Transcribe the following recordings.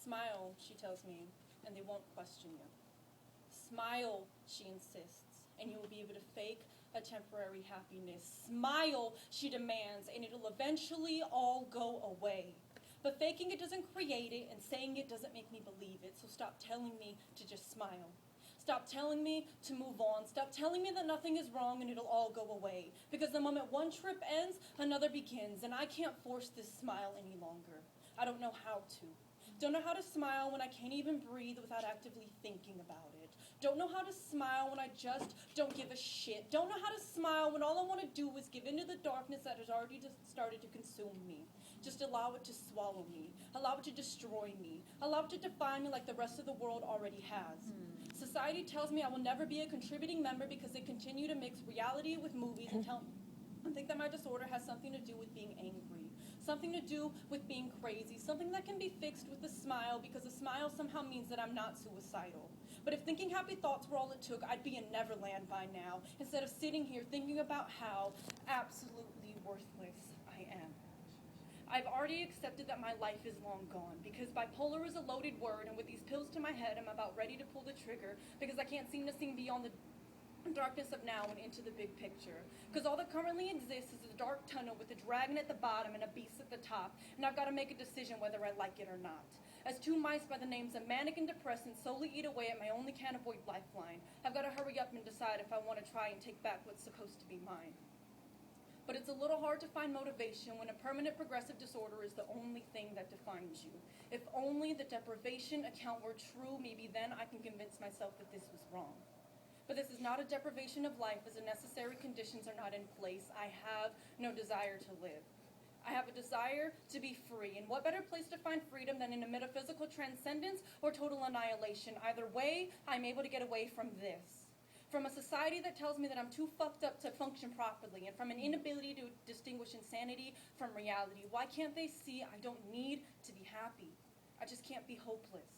Smile, she tells me, and they won't question you. Smile, she insists, and you will be able to fake a temporary happiness. Smile, she demands, and it'll eventually all go away. But faking it doesn't create it, and saying it doesn't make me believe it, so stop telling me to just smile. Stop telling me to move on. Stop telling me that nothing is wrong and it'll all go away. Because the moment one trip ends, another begins, and I can't force this smile any longer. I don't know how to. Don't know how to smile when I can't even breathe without actively thinking about it. Don't know how to smile when I just don't give a shit. Don't know how to smile when all I want to do is give into the darkness that has already started to consume me. Just allow it to swallow me. Allow it to destroy me. Allow it to define me like the rest of the world already has. Society tells me I will never be a contributing member because they continue to mix reality with movies and think that my disorder has something to do with being angry, something to do with being crazy, something that can be fixed with a smile because a smile somehow means that I'm not suicidal. But if thinking happy thoughts were all it took, I'd be in Neverland by now, instead of sitting here thinking about how absolutely worthless I am. I've already accepted that my life is long gone because bipolar is a loaded word, and with these pills to my head, I'm about ready to pull the trigger because I can't seem to see beyond the darkness of now and into the big picture. Because all that currently exists is a dark tunnel with a dragon at the bottom and a beast at the top, and I've got to make a decision whether I like it or not. As two mice by the names of Manic and Depressant slowly eat away at my only can-avoid lifeline, I've got to hurry up and decide if I want to try and take back what's supposed to be mine. But it's a little hard to find motivation when a permanent progressive disorder is the only thing that defines you. If only the deprivation account were true, maybe then I can convince myself that this was wrong. But this is not a deprivation of life, as the necessary conditions are not in place. I have no desire to live. I have a desire to be free, and what better place to find freedom than in a metaphysical transcendence or total annihilation? Either way, I'm able to get away from this. From a society that tells me that I'm too fucked up to function properly, and from an inability to distinguish insanity from reality. Why can't they see I don't need to be happy? I just can't be hopeless.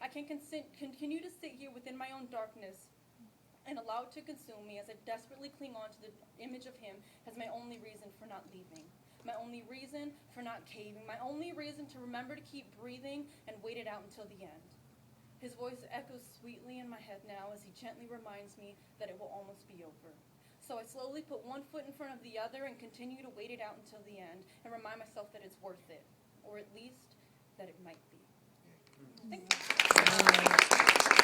I can continue to sit here within my own darkness and allow it to consume me as I desperately cling on to the image of him as my only reason for not leaving, my only reason for not caving, my only reason to remember to keep breathing and wait it out until the end. His voice echoes sweetly in my head now as he gently reminds me that it will almost be over. So I slowly put one foot in front of the other and continue to wait it out until the end and remind myself that it's worth it, or at least that it might be. Thank you.